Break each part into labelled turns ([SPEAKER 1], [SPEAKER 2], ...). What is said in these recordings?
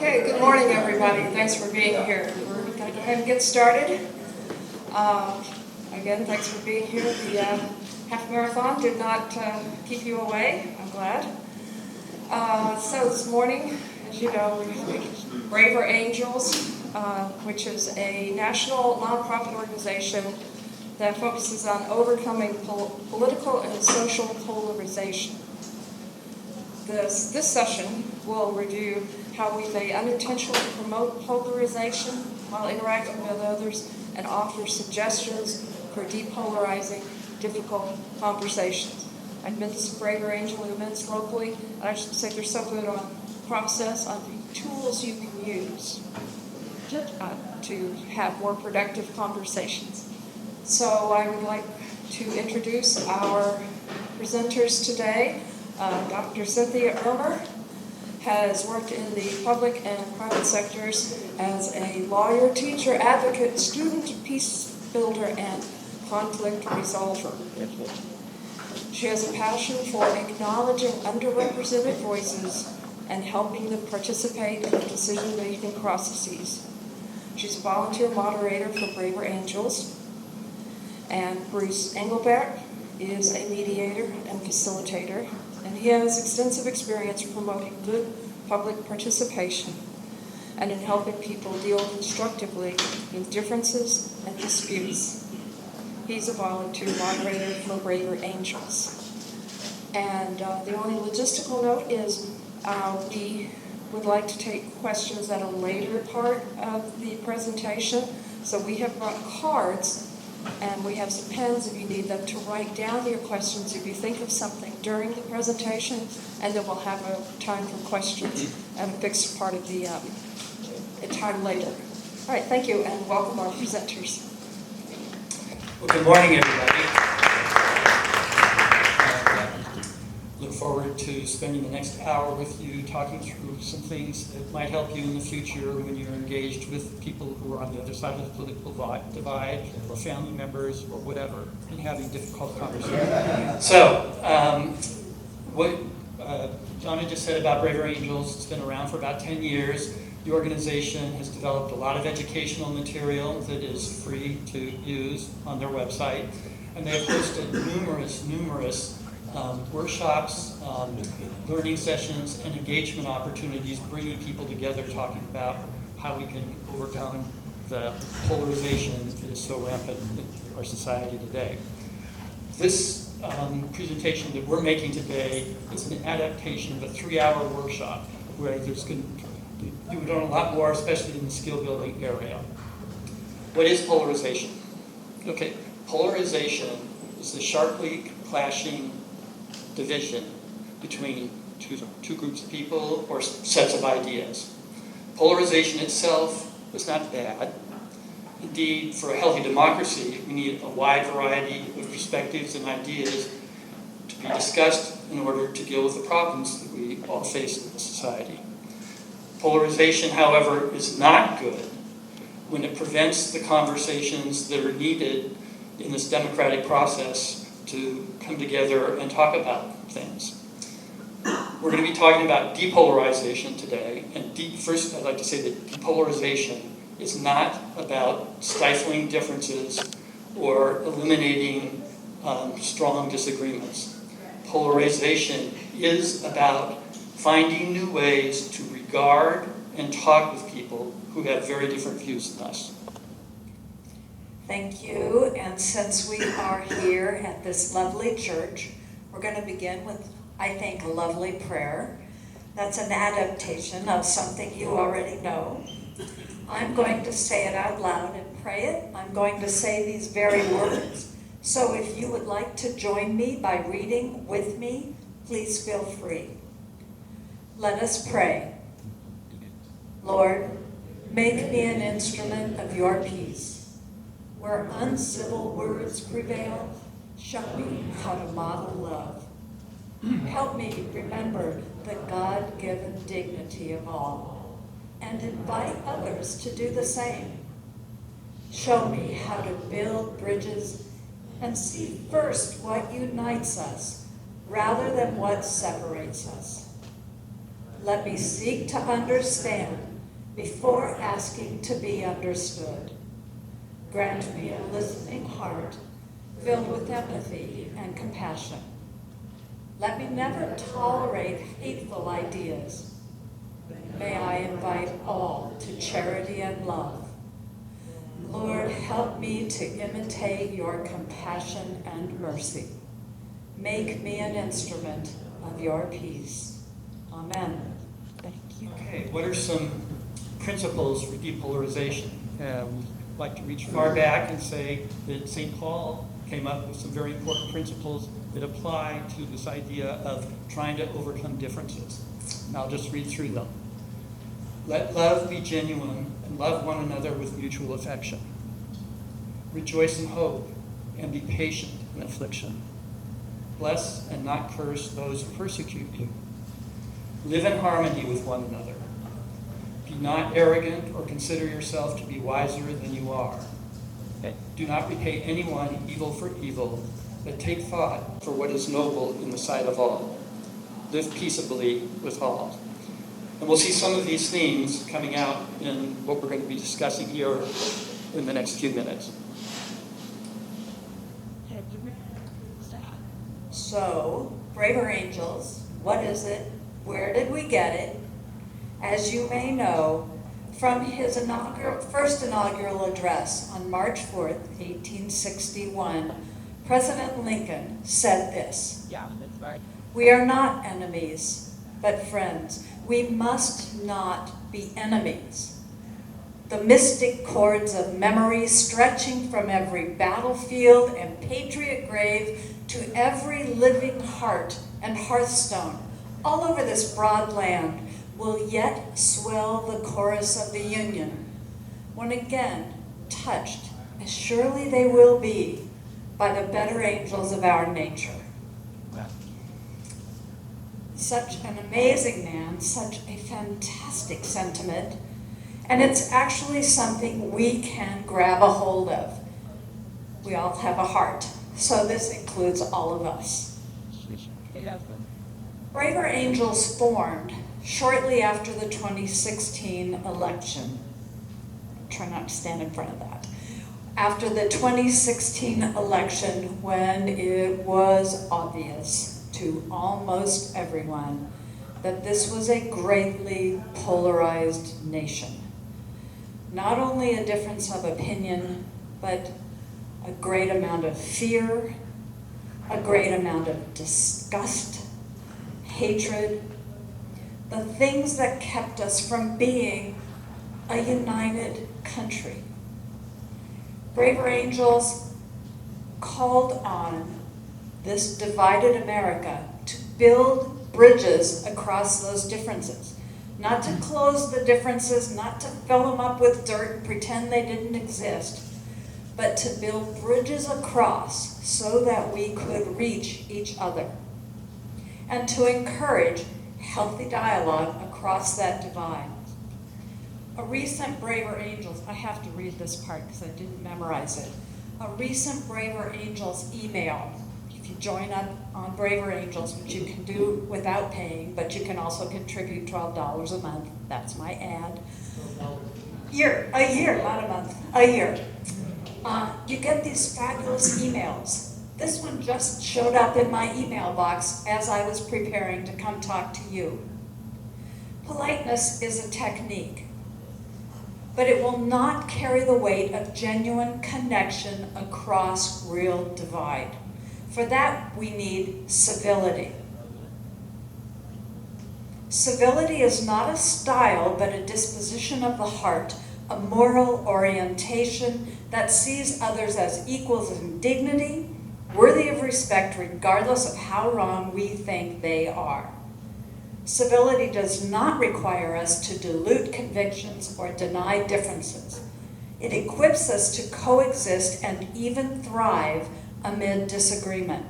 [SPEAKER 1] Okay, good morning, everybody. Thanks for being here. We're going to go ahead and get started. Again, thanks for being here. The half marathon did not keep you away. I'm glad. So this morning, as you know, we Braver Angels, which is a national nonprofit organization that focuses on overcoming political and social polarization. This session will review how we may unintentionally promote polarization while interacting with others and offer suggestions for depolarizing difficult conversations. I've been to Braver Angel events locally, and I should say they're so good on process, on the tools you can use to have more productive conversations. So I would like to introduce our presenters today. Dr. Cynthia Irmer has worked in the public and private sectors as a lawyer, teacher, advocate, student, peace builder, and conflict resolver. She has a passion for acknowledging underrepresented voices and helping them participate in the decision-making processes. She's a volunteer moderator for Braver Angels, and Bruce Engelbert is a mediator and facilitator, and he has extensive experience promoting good public participation and in helping people deal constructively with differences and disputes. He's a volunteer moderator for Braver Angels. And the only logistical note is we would like to take questions at a later part of the presentation. So we have brought cards, and we have some pens if you need them to write down your questions if you think of something during the presentation, and then we'll have a time for questions at a fixed part of the time later. All right, thank you, and welcome our presenters.
[SPEAKER 2] Well, good morning, everybody. Look forward to spending the next hour with you talking through some things that might help you in the future when you're engaged with people who are on the other side of the political divide, or family members, or whatever, and having difficult conversations. So, what Johnny just said about Braver Angels, it's been around for about 10 years. The organization has developed a lot of educational material that is free to use on their website, and they have hosted numerous workshops, learning sessions, and engagement opportunities, bringing people together, talking about how we can overcome the polarization that is so rampant in our society today. This presentation that we're making today is an adaptation of a 3-hour workshop where you would learn a lot more, especially in the skill building area. What is polarization? Okay, polarization is the sharply clashing division between two groups of people or sets of ideas. Polarization itself is not bad. Indeed, for a healthy democracy, we need a wide variety of perspectives and ideas to be discussed in order to deal with the problems that we all face in society. Polarization, however, is not good when it prevents the conversations that are needed in this democratic process to come together and talk about things. We're going to be talking about depolarization today. And first, I'd like to say that depolarization is not about stifling differences or eliminating strong disagreements. Polarization is about finding new ways to regard and talk with people who have very different views than us.
[SPEAKER 1] Thank you, and since we are here at this lovely church, we're going to begin with, I think, a lovely prayer. That's an adaptation of something you already know. I'm going to say it out loud and pray it. I'm going to say these very words. So if you would like to join me by reading with me, please feel free. Let us pray. Lord, make me an instrument of your peace. Where uncivil words prevail, show me how to model love. Help me remember the God-given dignity of all, and invite others to do the same. Show me how to build bridges and see first what unites us rather than what separates us. Let me seek to understand
[SPEAKER 3] before asking to be understood. Grant me a listening heart filled with empathy and compassion. Let me never tolerate hateful ideas. May I invite all to charity and love. Lord, help me to imitate your compassion and mercy. Make me an instrument of your peace. Amen.
[SPEAKER 1] Thank you.
[SPEAKER 2] Okay, what are some principles for depolarization? I'd like to reach far back and say that St. Paul came up with some very important principles that apply to this idea of trying to overcome differences. And I'll just read through them. Let love be genuine and love one another with mutual affection. Rejoice in hope and be patient in affliction. Bless and not curse those who persecute you. Live in harmony with one another. Be not arrogant or consider yourself to be wiser than you are. Do not repay anyone evil for evil, but take thought for what is noble in the sight of all. Live peaceably with all. And we'll see some of these themes coming out in what we're going to be discussing here in the next few minutes.
[SPEAKER 3] So, braver angels, what is it? Where did we get it? As you may know, from his first inaugural address on March 4th, 1861, President Lincoln said this.
[SPEAKER 1] Yeah, that's right.
[SPEAKER 3] We are not enemies, but friends. We must not be enemies. The mystic cords of memory stretching from every battlefield and patriot grave to every living heart and hearthstone all over this broad land will yet swell the chorus of the Union, when again touched, as surely they will be, by the better angels of our nature. Such an amazing man, such a fantastic sentiment, and it's actually something we can grab a hold of. We all have a heart, so this includes all of us. Braver Angels formed shortly after the 2016 election. Try not to stand in front of that. After the 2016 election, when it was obvious to almost everyone that this was a greatly polarized nation. Not only a difference of opinion, but a great amount of fear, a great amount of disgust, hatred, the things that kept us from being a united country. Braver Angels called on this divided America to build bridges across those differences. Not to close the differences, not to fill them up with dirt and pretend they didn't exist, but to build bridges across so that we could reach each other. And to encourage healthy dialogue across that divide. A recent Braver Angels, I have to read this part because I didn't memorize it. A recent Braver Angels email, if you join up on Braver Angels, which you can do without paying, but you can also contribute $12 a month, that's my ad. A year, not a month, a year. You get these fabulous emails. This one just showed up in my email box as I was preparing to come talk to you. Politeness is a technique, but it will not carry the weight of genuine connection across real divide. For that, we need civility. Civility is not a style, but a disposition of the heart, a moral orientation that sees others as equals in dignity, worthy of respect regardless of how wrong we think they are. Civility does not require us to dilute convictions or deny differences. It equips us to coexist and even thrive amid disagreement.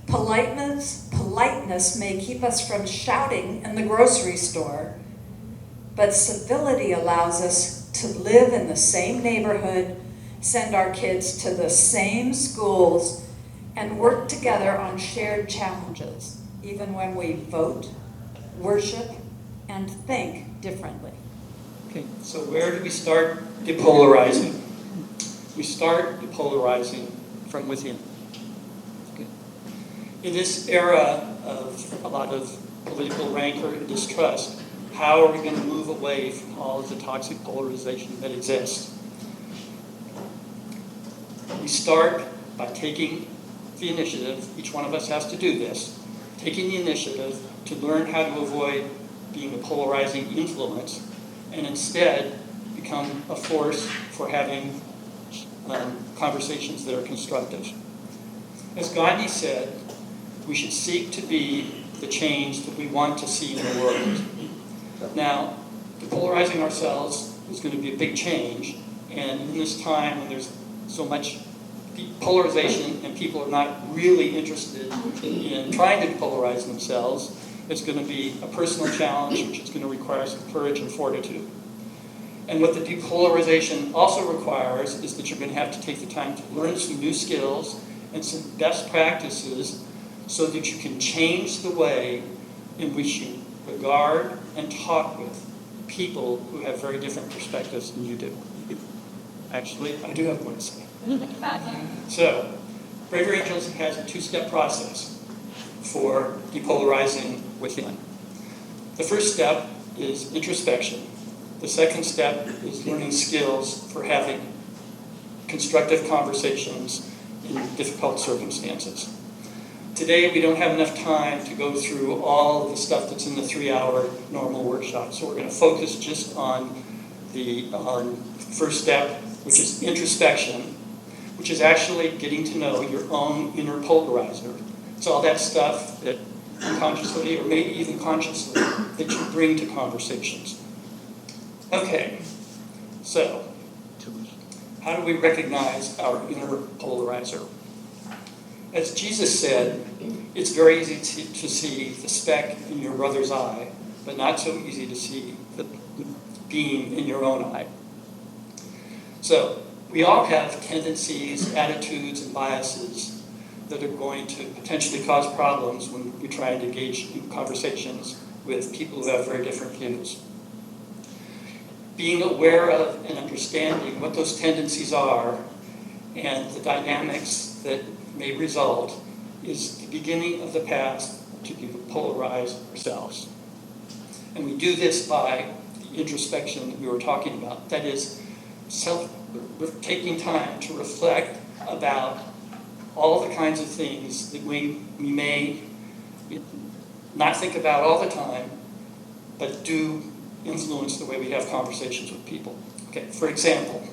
[SPEAKER 3] Politeness may keep us from shouting in the grocery store, but civility allows us to live in the same neighborhood, send our kids to the same schools, and work together on shared challenges, even when we vote, worship, and think differently.
[SPEAKER 2] Okay, so where do we start depolarizing? We start depolarizing from within. Okay. In this era of a lot of political rancor and distrust, how are we going to move away from all of the toxic polarization that exists? We start by taking the initiative. Each one of us has to do this. Taking the initiative to learn how to avoid being a polarizing influence and instead become a force for having conversations that are constructive. As Gandhi said, we should seek to be the change that we want to see in the world. Now, depolarizing ourselves is going to be a big change, and in this time when there's so much polarization and people are not really interested in trying to depolarize themselves, it's going to be a personal challenge which is going to require some courage and fortitude. And what the depolarization also requires is that you're going to have to take the time to learn some new skills and some best practices so that you can change the way in which you regard and talk with people who have very different perspectives than you do. Actually, I do have more to say. So, Bravery Angels has a two-step process for depolarizing within. The first step is introspection. The second step is learning skills for having constructive conversations in difficult circumstances. Today, we don't have enough time to go through all of the stuff that's in the 3-hour normal workshop, so we're going to focus just on the first step, which is introspection, which is actually getting to know your own inner polarizer. It's all that stuff that unconsciously or maybe even consciously that you bring to conversations. Okay, so how do we recognize our inner polarizer? As Jesus said, it's very easy to see the speck in your brother's eye, but not so easy to see the beam in your own eye. So we all have tendencies, attitudes, and biases that are going to potentially cause problems when we try and engage in conversations with people who have very different views. Being aware of and understanding what those tendencies are and the dynamics that may result is the beginning of the path to depolarize ourselves. And we do this by the introspection that we were talking about. That is, taking time to reflect about all the kinds of things that we may not think about all the time, but do influence the way we have conversations with people. Okay, for example,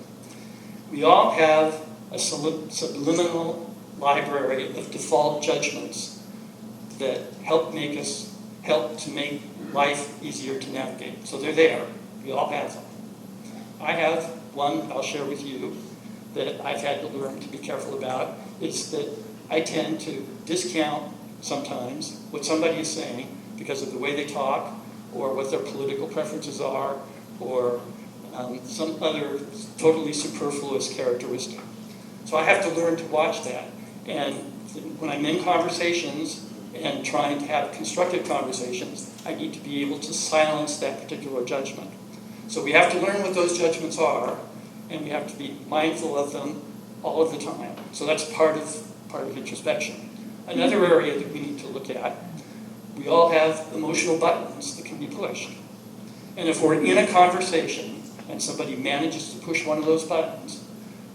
[SPEAKER 2] we all have a subliminal library of default judgments that help to make life easier to navigate. So they're there. We all have them. I have one I'll share with you that I've had to learn to be careful about. It's that I tend to discount sometimes what somebody is saying because of the way they talk or what their political preferences are or some other totally superfluous characteristic. So I have to learn to watch that. And when I'm in conversations and trying to have constructive conversations, I need to be able to silence that particular judgment. So we have to learn what those judgments are, and we have to be mindful of them all of the time. So that's part of introspection. Another area that we need to look at, we all have emotional buttons that can be pushed. And if we're in a conversation and somebody manages to push one of those buttons,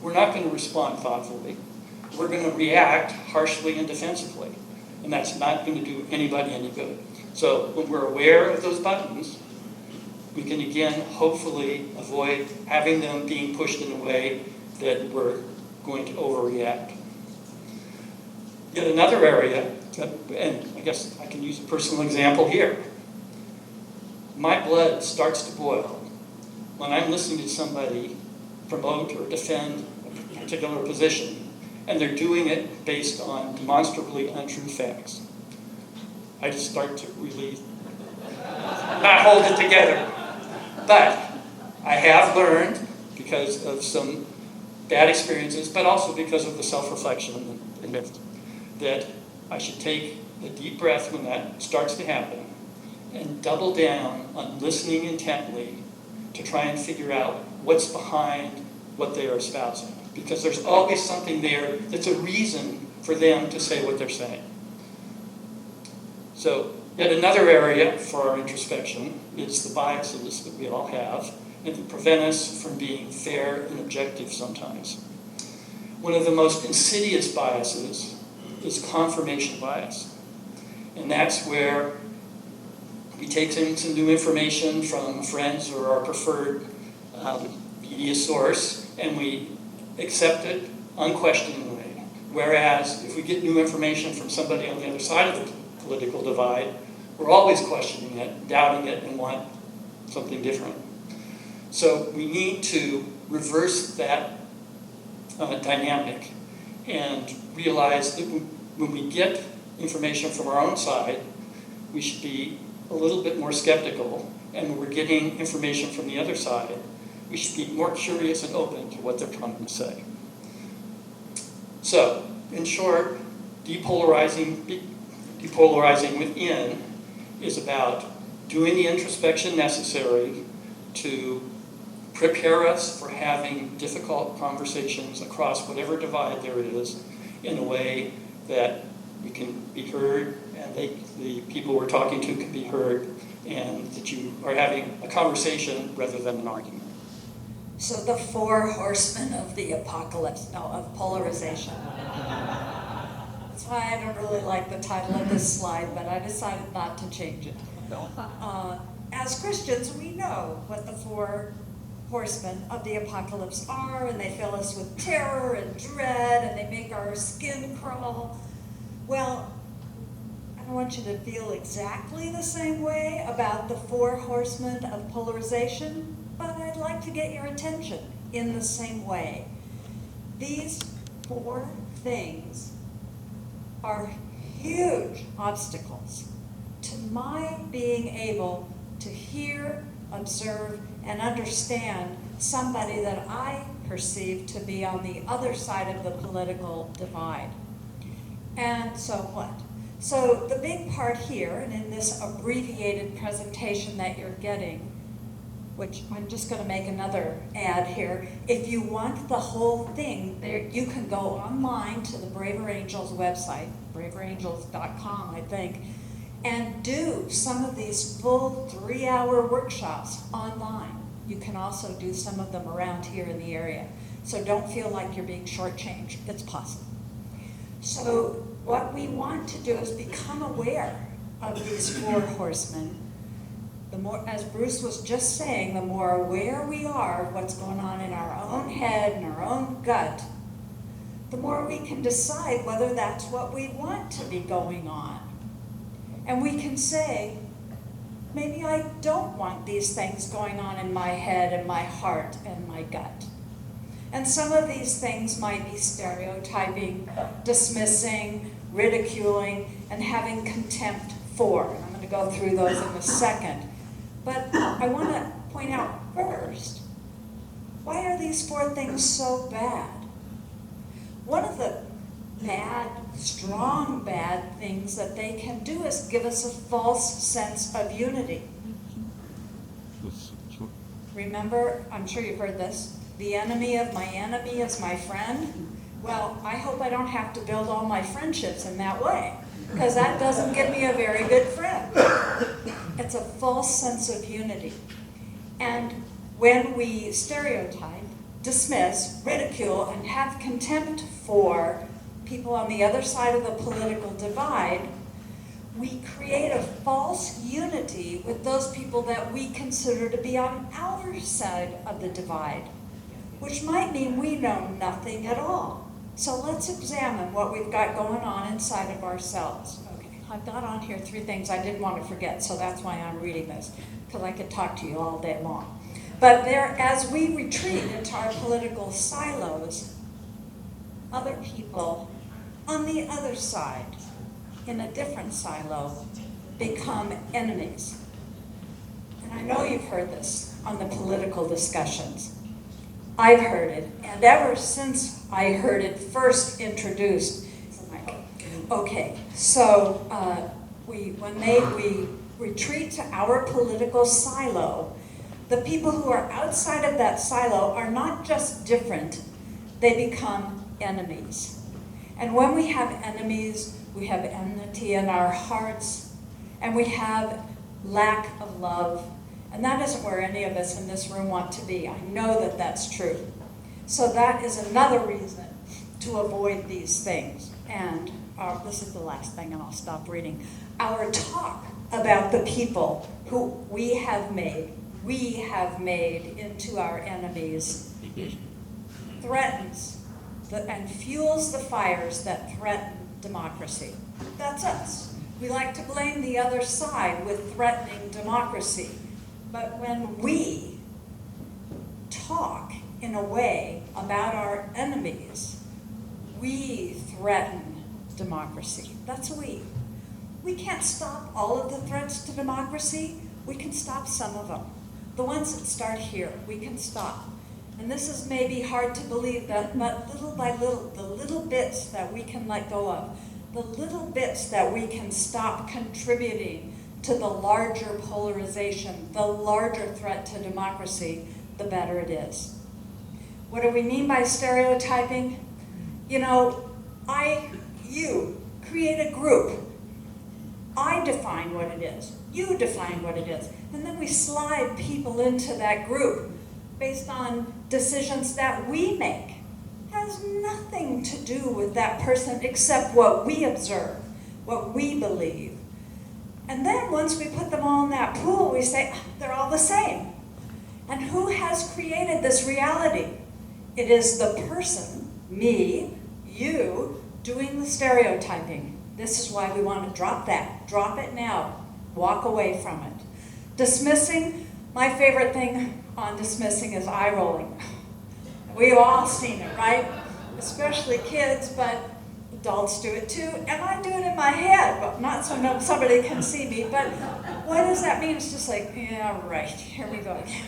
[SPEAKER 2] we're not going to respond thoughtfully. We're going to react harshly and defensively. And that's not going to do anybody any good. So when we're aware of those buttons, we can again hopefully avoid having them being pushed in a way that we're going to overreact. Yet another area, and I guess I can use a personal example here. My blood starts to boil when I'm listening to somebody promote or defend a particular position, and they're doing it based on demonstrably untrue facts. I just start to really not hold it together. But I have learned, because of some bad experiences, but also because of the self-reflection that I should take a deep breath when that starts to happen, and double down on listening intently to try and figure out what's behind what they are espousing. Because there's always something there that's a reason for them to say what they're saying. So, yet another area for our introspection is the biases that we all have and that prevent us from being fair and objective sometimes. One of the most insidious biases is confirmation bias. And that's where we take in some new information from friends or our preferred media source, and we accept it unquestioningly. Whereas if we get new information from somebody on the other side of the political divide, we're always questioning it, doubting it, and want something different. So we need to reverse that dynamic and realize that when we get information from our own side, we should be a little bit more skeptical, and when we're getting information from the other side, we should be more curious and open to what they're trying to say. So, in short, depolarizing within is about doing the introspection necessary to prepare us for having difficult conversations across whatever divide there is in a way that we can be heard and the people we're talking to can be heard, and that you are having a conversation rather than an argument.
[SPEAKER 3] So the 4 horsemen of the apocalypse, no, of polarization. That's why I don't really like the title of this slide, but I decided not to change it. As Christians, we know what the 4 horsemen of the apocalypse are, and they fill us with terror and dread, and they make our skin crawl. Well, I don't want you to feel exactly the same way about the 4 horsemen of polarization, but I'd like to get your attention in the same way. These 4 things are huge obstacles to my being able to hear, observe, and understand somebody that I perceive to be on the other side of the political divide. And so what? So the big part here, and in this abbreviated presentation that you're getting, which I'm just going to make another ad here, if you want the whole thing, there, you can go online to the Braver Angels website, braverangels.com, I think, and do some of these full 3-hour workshops online. You can also do some of them around here in the area. So don't feel like you're being shortchanged. It's possible. So what we want to do is become aware of these 4 horsemen. The more, as Bruce was just saying, the more aware we are of what's going on in our own head and our own gut, the more we can decide whether that's what we want to be going on. And we can say, maybe I don't want these things going on in my head and my heart and my gut. And some of these things might be stereotyping, dismissing, ridiculing, and having contempt for. And I'm going to go through those in a second. But I want to point out first, why are these 4 things so bad? One of the bad, strong bad things that they can do is give us a false sense of unity. Remember, I'm sure you've heard this, the enemy of my enemy is my friend. Well, I hope I don't have to build all my friendships in that way, because that doesn't give me a very good friend. It's a false sense of unity. And when we stereotype, dismiss, ridicule, and have contempt for people on the other side of the political divide, we create a false unity with those people that we consider to be on our side of the divide, which might mean we know nothing at all. So let's examine what we've got going on inside of ourselves. Okay, I've got on here 3 things I didn't want to forget, so that's why I'm reading this, because I could talk to you all day long. But there, as we retreat into our political silos, other people on the other side, in a different silo, become enemies. And I know you've heard this on the political discussions. I've heard it, and ever since I heard it first introduced, I'm like, okay, so we retreat to our political silo, the people who are outside of that silo are not just different, they become enemies. And when we have enemies, we have enmity in our hearts, and we have lack of love. And that isn't where any of us in this room want to be. I know that that's true. So that is another reason to avoid these things. And this is the last thing, and I'll stop reading. Our talk about the people who we have made into our enemies threatens and fuels the fires that threaten democracy. That's us. We like to blame the other side with threatening democracy. But when we talk in a way about our enemies, we threaten democracy. That's we. We can't stop all of the threats to democracy. We can stop some of them. The ones that start here, we can stop. And this is maybe hard to believe, but little by little, the little bits that we can let go of, the little bits that we can stop contributing to the larger polarization, the larger threat to democracy, the better it is. What do we mean by stereotyping? You know, you create a group. I define what it is. You define what it is. And then we slide people into that group based on decisions that we make. It has nothing to do with that person except what we observe, what we believe. And then once we put them all in that pool, we say, they're all the same. And who has created this reality? It is the person, me, you, doing the stereotyping. This is why we want to drop that. Drop it now. Walk away from it. Dismissing, my favorite thing on dismissing is eye rolling. We've all seen it, right? Especially kids, but adults do it too. And I do it in my head, but not so somebody can see me. But what does that mean? It's just like, yeah, right, here we go again.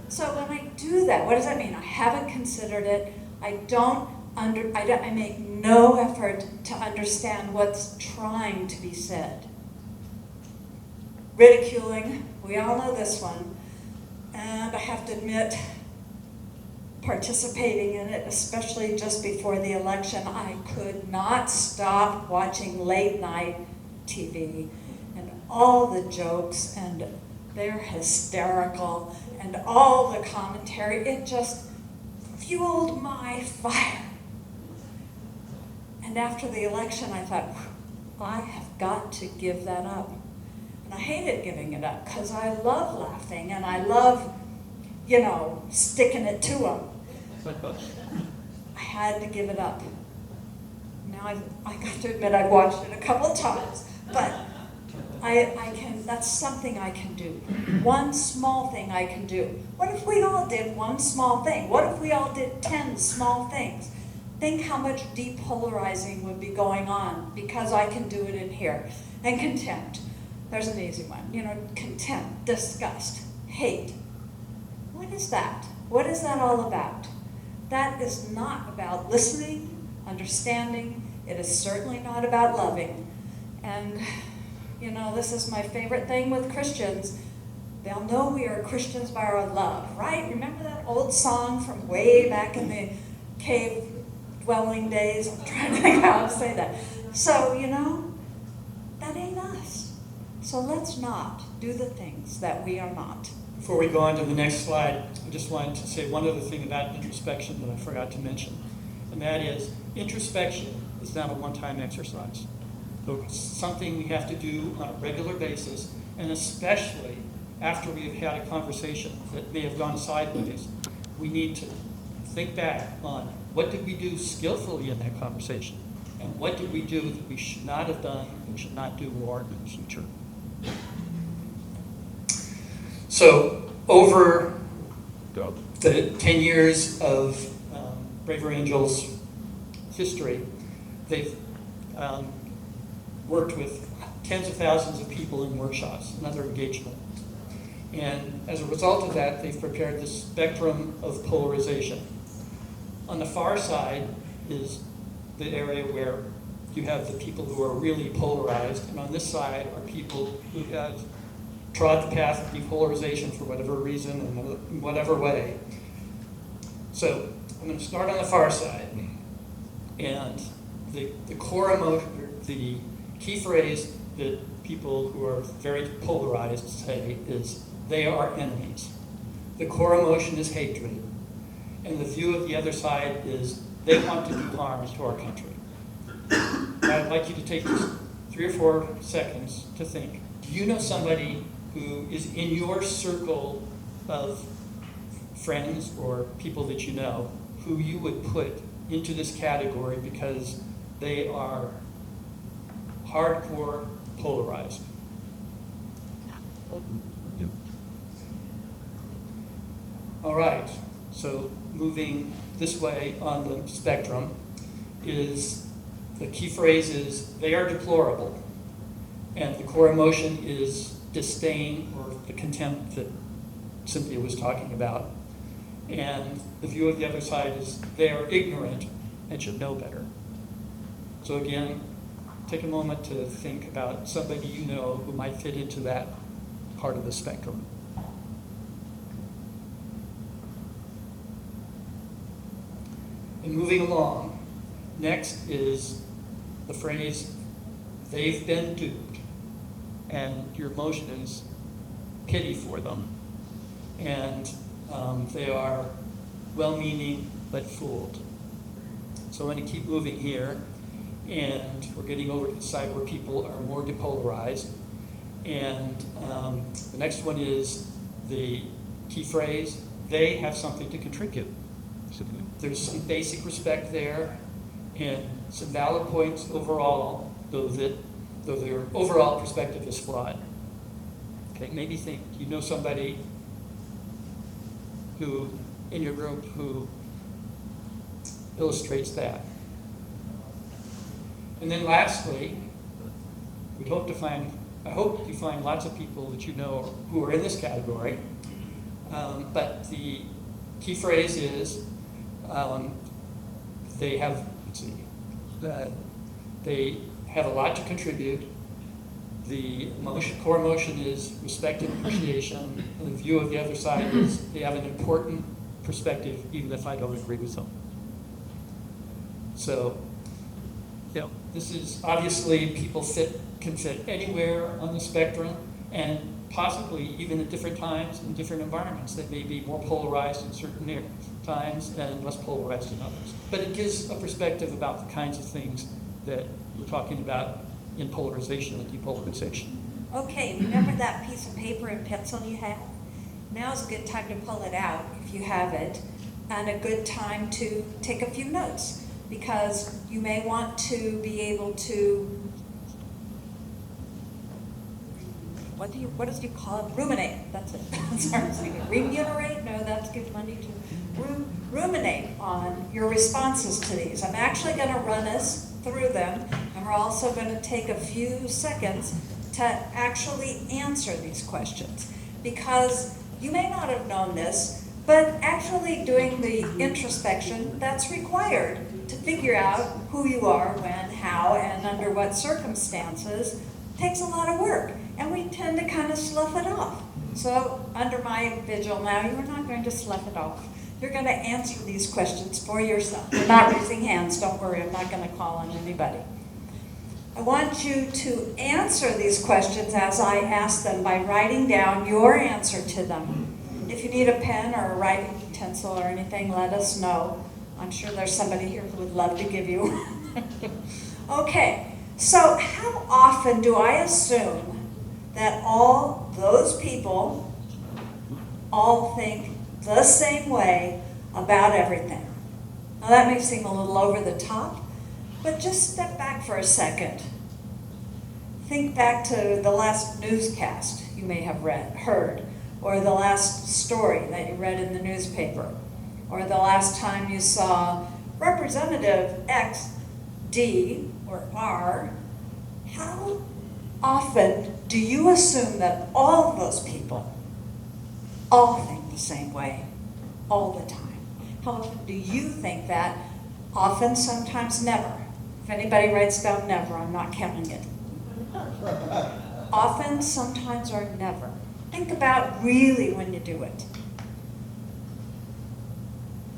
[SPEAKER 3] So when I do that, what does that mean? I haven't considered it. I make no effort to understand what's trying to be said. Ridiculing, we all know this one. And I have to admit, participating in it, especially just before the election, I could not stop watching late night TV and all the jokes, and they're hysterical, and all the commentary. It just fueled my fire. And after the election, I thought, I have got to give that up. And I hated giving it up because I love laughing and I love, sticking it to them. I had to give it up. Now I got to admit I've watched it a couple times, but that's something I can do. One small thing I can do. What if we all did one small thing? What if we all did 10 small things? Think how much depolarizing would be going on because I can do it in here. And contempt. There's an easy one. Contempt, disgust, hate. What is that? What is that all about? That is not about listening, understanding. It is certainly not about loving. And, this is my favorite thing with Christians. They'll know we are Christians by our love, right? Remember that old song from way back in the cave dwelling days? I'm trying to think how to say that. So, that ain't us. So let's not do the things that we are not.
[SPEAKER 2] Before we go on to the next slide, I just wanted to say one other thing about introspection that I forgot to mention. And that is, introspection is not a one-time exercise. It's something we have to do on a regular basis, and especially after we've had a conversation that may have gone sideways. We need to think back on what did we do skillfully in that conversation, and what did we do that we should not have done and should not do more in the future. So over the 10 years of Braver Angels history, they've worked with tens of thousands of people in workshops and other engagement. And as a result of that, they've prepared this spectrum of polarization. On the far side is the area where you have the people who are really polarized, and on this side are people who have trod the path of depolarization for whatever reason and in whatever way. So I'm going to start on the far side. And the core emotion, the key phrase that people who are very polarized say is, they are enemies. The core emotion is hatred. And the view of the other side is, they want to do harm to our country. I'd like you to take just 3 or 4 seconds to think. Do you know somebody who is in your circle of friends or people that you know who you would put into this category because they are hardcore polarized?
[SPEAKER 4] Yep.
[SPEAKER 2] All right, so moving this way on the spectrum is, the key phrase is, they are deplorable. And the core emotion is disdain, or the contempt that Cynthia was talking about. And the view of the other side is, they are ignorant and should know better. So again, take a moment to think about somebody you know who might fit into that part of the spectrum. And moving along, next is the phrase, they've been duped. And your emotion is pity for them. And they are well-meaning but fooled. So I'm going to keep moving here, and we're getting over to the side where people are more depolarized. And the next one is the key phrase, they have something to contribute. There's some basic respect there, and some valid points overall, though their overall perspective is flawed. Okay, maybe think, you know somebody who, in your group, who illustrates that. And then lastly, I hope you find lots of people that you know who are in this category. But the key phrase is, they have a lot to contribute. The core emotion is respect and appreciation. And the view of the other side is, they have an important perspective, even if I don't agree with them. So, you know, this is obviously, people can fit anywhere on the spectrum, and possibly even at different times in different environments. They may be more polarized in certain times and less polarized in others. But it gives a perspective about the kinds of things that we're talking about in polarization and depolarization.
[SPEAKER 5] Okay, remember that piece of paper and pencil you have? Now's a good time to pull it out if you have it, and a good time to take a few notes, because you may want to be able to, what does you call it? Ruminate, that's it. Sorry, I was thinking, remunerate? No, that's give money to. Ruminate on your responses to these. I'm actually going to run us through them, and we're also going to take a few seconds to actually answer these questions, because you may not have known this, but actually doing the introspection that's required to figure out who you are, when, how, and under what circumstances takes a lot of work, and we tend to kind of slough it off. So under my vigil now, you're not going to slough it off. You're going to answer these questions for yourself. You're not raising hands, don't worry, I'm not going to call on anybody. I want you to answer these questions as I ask them by writing down your answer to them. If you need a pen or a writing utensil or anything, let us know. I'm sure there's somebody here who would love to give you. Okay, so how often do I assume that all those people all think the same way about everything? Now that may seem a little over the top, but just step back for a second. Think back to the last newscast you may have heard, or the last story that you read in the newspaper, or the last time you saw Representative X, D, or R. How often do you assume that all of those people all think the same way all the time? How often do you think that? Often, sometimes, never. If anybody writes down never, I'm not counting it. Often, sometimes, or never.
[SPEAKER 3] Think about really when you do it.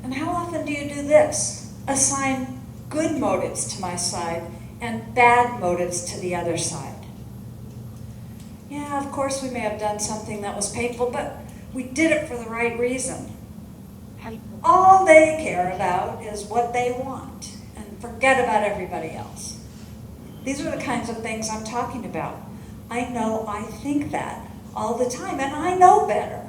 [SPEAKER 3] And how often do you do this? Assign good motives to my side and bad motives to the other side. Yeah, of course we may have done something that was painful, but we did it for the right reason. All they care about is what they want and forget about everybody else. These are the kinds of things I'm talking about. I know I think that all the time, and I know better.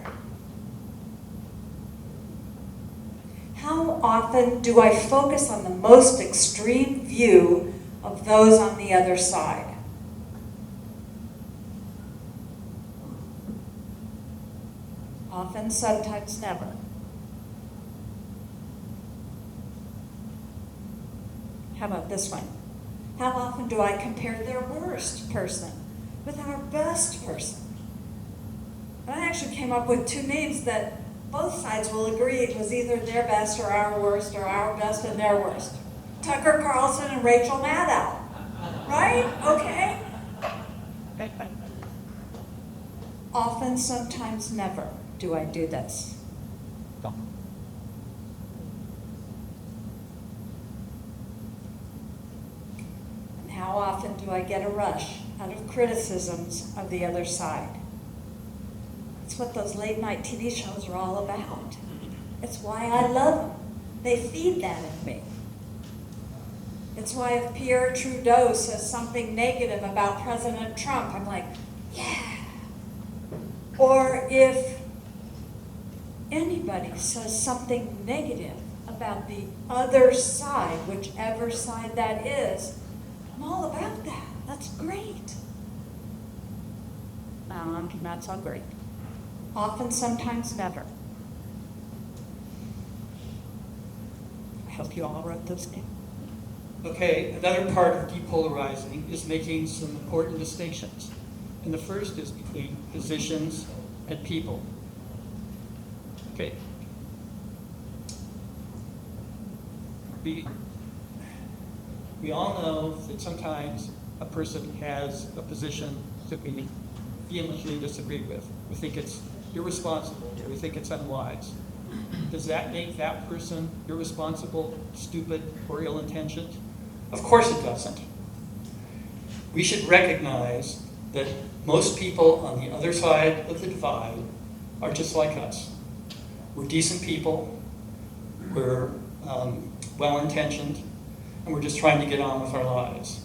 [SPEAKER 3] How often do I focus on the most extreme view of those on the other side? Often, sometimes never. How about this one? How often do I compare their worst person with our best person? And I actually came up with two names that both sides will agree it was either their best or our worst, or our best and their worst. Tucker Carlson and Rachel Maddow. Right? Okay? Often, sometimes never do I do this. And how often do I get a rush out of criticisms of the other side? It's what those late night TV shows are all about. It's why I love them. They feed that in me. It's why if Pierre Trudeau says something negative about President Trump, I'm like, yeah. Or if anybody says something negative about the other side, whichever side that is, I'm all about that. That's great. Not so great. Often, sometimes never. I hope you all wrote those down.
[SPEAKER 2] Okay, another part of depolarizing is making some important distinctions. And the first is between positions and people. Okay. We all know that sometimes a person has a position that we vehemently disagree with. We think it's irresponsible, we think it's unwise. Does that make that person irresponsible, stupid, or ill-intentioned? Of course it doesn't. We should recognize that most people on the other side of the divide are just like us. We're decent people, we're well-intentioned, and we're just trying to get on with our lives.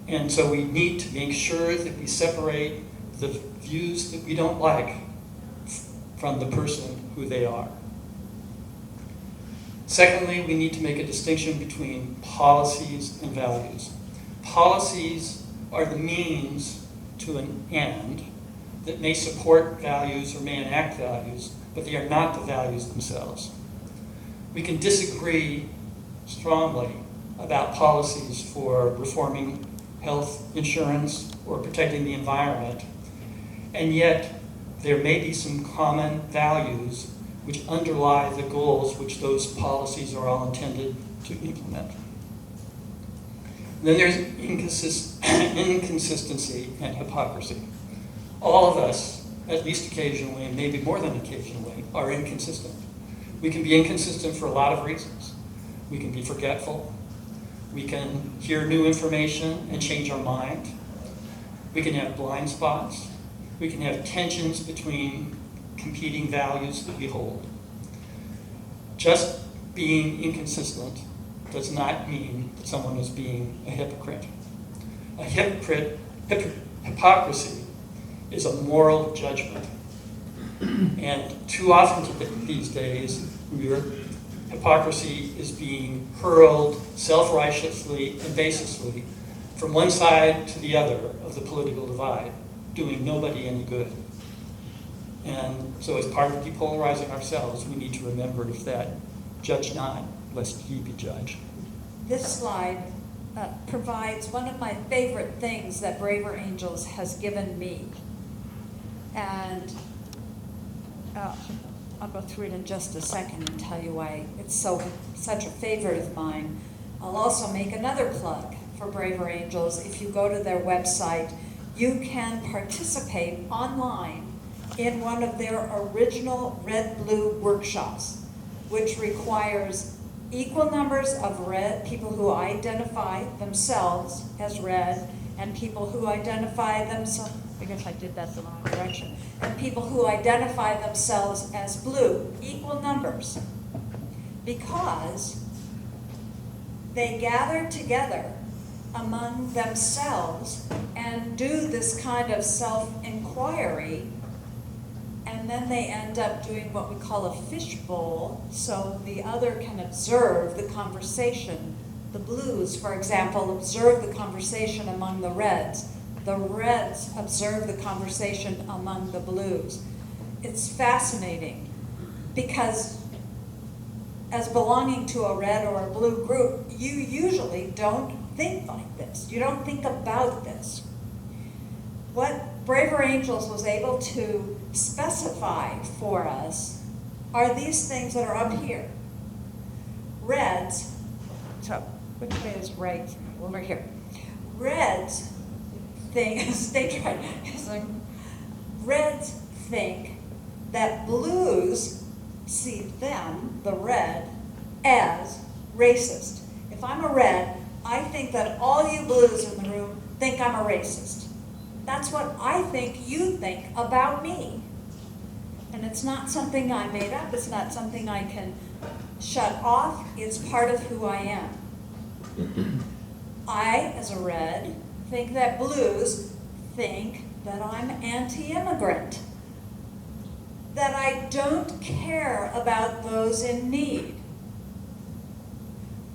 [SPEAKER 2] And so we need to make sure that we separate the views that we don't like from the person who they are. Secondly, we need to make a distinction between policies and values. Policies are the means to an end that may support values or may enact values, but they are not the values themselves. We can disagree strongly about policies for reforming health insurance or protecting the environment, and yet there may be some common values which underlie the goals which those policies are all intended to implement. Then there's inconsistency and hypocrisy. All of us, at least occasionally, and maybe more than occasionally, are inconsistent. We can be inconsistent for a lot of reasons. We can be forgetful. We can hear new information and change our mind. We can have blind spots. We can have tensions between competing values that we hold. Just being inconsistent does not mean that someone is being a hypocrite. Hypocrisy is a moral judgment. And too often these days, hypocrisy is being hurled self-righteously and baselessly from one side to the other of the political divide, doing nobody any good. And so as part of depolarizing ourselves, we need to remember that judge not, lest ye be judged.
[SPEAKER 3] This slide provides one of my favorite things that Braver Angels has given me. And I'll go through it in just a second and tell you why it's such a favorite of mine. I'll also make another plug for Braver Angels. If you go to their website, you can participate online in one of their original red-blue workshops, which requires equal numbers of red, people who identify themselves as red, and people who identify themselves, I guess I did that the wrong direction, and people who identify themselves as blue, equal numbers, because they gather together among themselves and do this kind of self-inquiry, and then they end up doing what we call a fishbowl, so the other can observe the conversation. The blues, for example, observe the conversation among the reds. The reds observe the conversation among the blues. It's fascinating because as belonging to a red or a blue group, you usually don't think like this. You don't think about this. What Braver Angels was able to specify for us are these things that are up here. Reds, so which way is right? Over here. Reds think, stay right. Reds think that blues see them, the red, as racist. If I'm a red, I think that all you blues in the room think I'm a racist. That's what I think you think about me. And it's not something I made up. It's not something I can shut off. It's part of who I am. I, as a red, think that blues think that I'm anti-immigrant, that I don't care about those in need.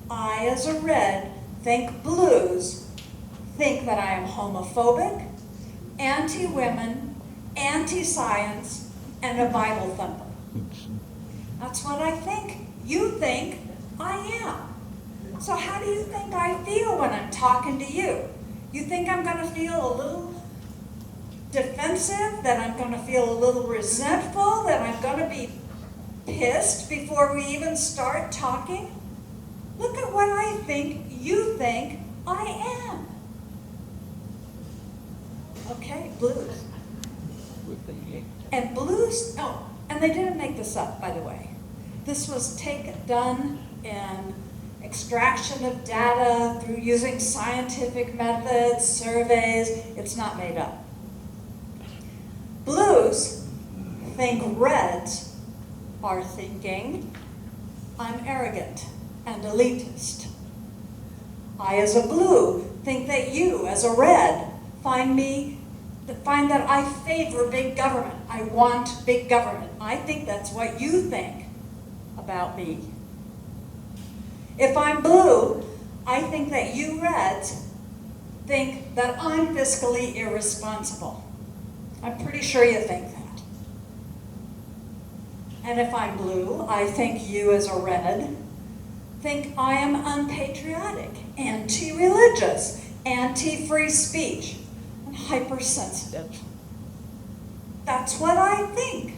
[SPEAKER 3] I, as a red, think blues think that I am homophobic, anti-women, anti-science, and a Bible thumper. That's what I think. You think I am. So how do you think I feel when I'm talking to you? You think I'm going to feel a little defensive, that I'm going to feel a little resentful, that I'm going to be pissed before we even start talking? Look at what I think you think I am. Okay, blues. And blues, oh, and they didn't make this up, by the way. This was done in extraction of data through using scientific methods, surveys. It's not made up. Blues think reds are thinking I'm arrogant and elitist. I, as a blue, think that you, as a red, find that I favor big government. I want big government. I think that's what you think about me. If I'm blue, I think that you reds think that I'm fiscally irresponsible. I'm pretty sure you think that. And if I'm blue, I think you, as a red, think I am unpatriotic, anti-religious, anti-free speech, and hypersensitive. That's what I think.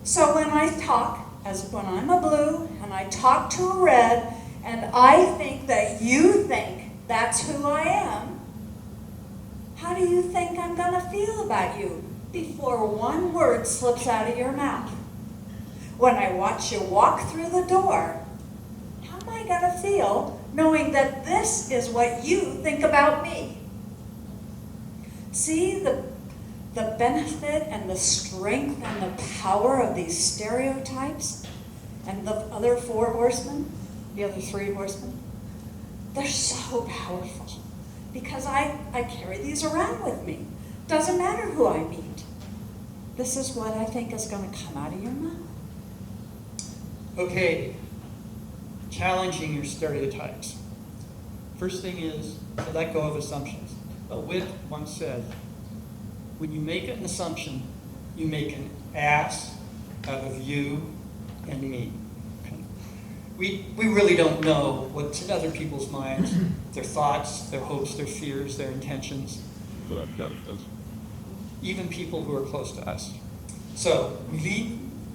[SPEAKER 3] So when I talk, when I'm a blue and I talk to a red, and I think that you think that's who I am, how do you think I'm going to feel about you before one word slips out of your mouth? When I watch you walk through the door, how am I going to feel knowing that this is what you think about me? See the benefit and the strength and the power of these stereotypes and the other four horsemen, the other three horsemen? They're so powerful because I carry these around with me. Doesn't matter who I meet. This is what I think is going to come out of your mouth.
[SPEAKER 2] Okay, challenging your stereotypes. First thing is to let go of assumptions. A wit once said, when you make an assumption, you make an ass out of you and me. We really don't know what's in other people's minds, their thoughts, their hopes, their fears, their intentions.
[SPEAKER 4] But I've got it.
[SPEAKER 2] Even people who are close to us. So,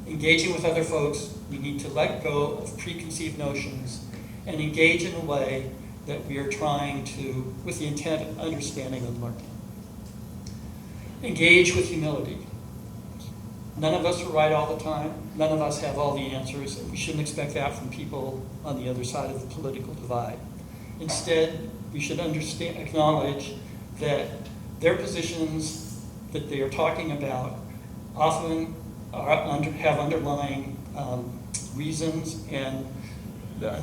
[SPEAKER 2] engaging with other folks, we need to let go of preconceived notions and engage in a way that we are trying to, with the intent of understanding and learning. Engage with humility. None of us are right all the time. None of us have all the answers, and we shouldn't expect that from people on the other side of the political divide. Instead, we should acknowledge that their positions that they are talking about often have underlying reasons and a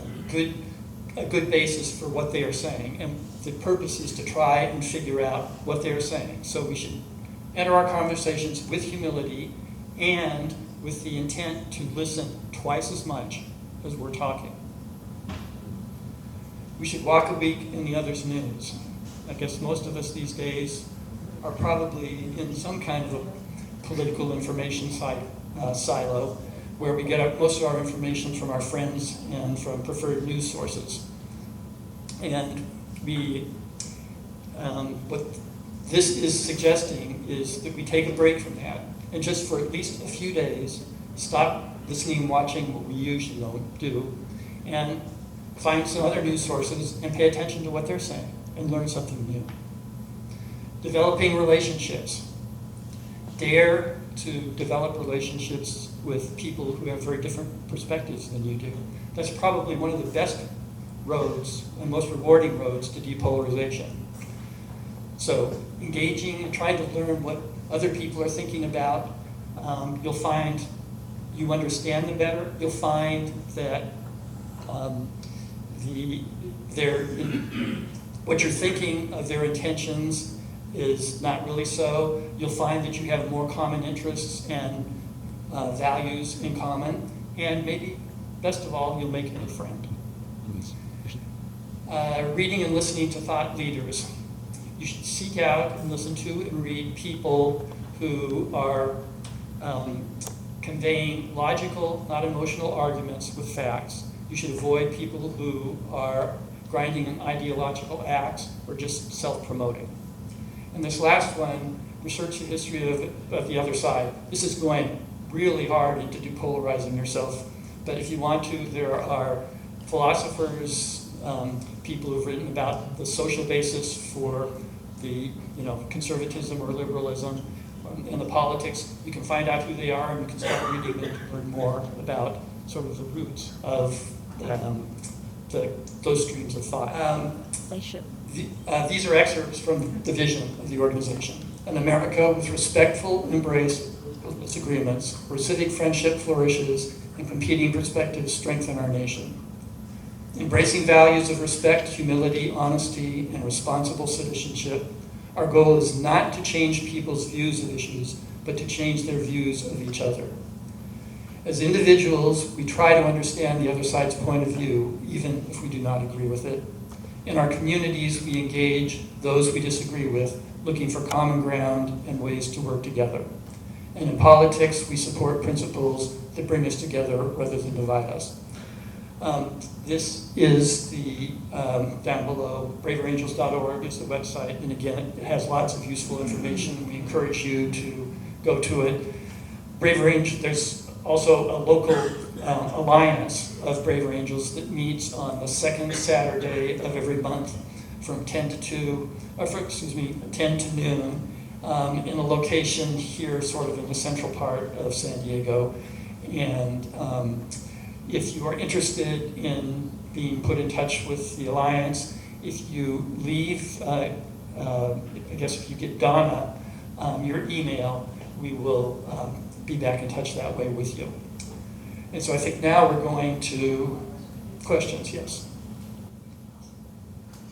[SPEAKER 2] good basis for what they are saying. And the purpose is to try and figure out what they are saying. So we should enter our conversations with humility and with the intent to listen twice as much as we're talking. We should walk a week in the other's news. I guess most of us these days are probably in some kind of a political information silo where we get most of our information from our friends and from preferred news sources. And what this is suggesting is that we take a break from that and just for at least a few days stop listening and watching what we usually don't do and find some other news sources and pay attention to what they're saying and learn something new. Developing relationships. Dare to develop relationships with people who have very different perspectives than you do. That's probably one of the best roads and most rewarding roads to depolarization. So engaging and trying to learn what other people are thinking about, you'll find you understand them better. You'll find that what you're thinking of their intentions is not really so. You'll find that you have more common interests and values in common, and maybe, best of all, you'll make a new friend. Reading and listening to thought leaders. You should seek out and listen to and read people who are conveying logical, not emotional arguments with facts. You should avoid people who are grinding an ideological axe or just self-promoting. And this last one, research the history of the other side. This is going really hard into depolarizing yourself, but if you want to, there are philosophers, people who've written about the social basis for the conservatism or liberalism and the politics. You can find out who they are and you can start reading them to learn more about sort of the roots of those streams of thought. These are excerpts from the vision of the organization. An America with respectful embrace of disagreements, where civic friendship flourishes and competing perspectives strengthen our nation. Embracing values of respect, humility, honesty, and responsible citizenship, our goal is not to change people's views of issues, but to change their views of each other. As individuals, we try to understand the other side's point of view, even if we do not agree with it. In our communities, we engage those we disagree with, looking for common ground and ways to work together. And in politics, we support principles that bring us together rather than divide us. This is the, down below, braverangels.org is the website, and again, it has lots of useful information. We encourage you to go to it. Braver Angels, there's also a local alliance of Braver Angels that meets on the second Saturday of every month from 10 to noon, in a location here sort of in the central part of San Diego. And if you are interested in being put in touch with the Alliance, if you leave, I guess if you get Donna your email, we will be back in touch that way with you. And so I think now we're going to questions, yes.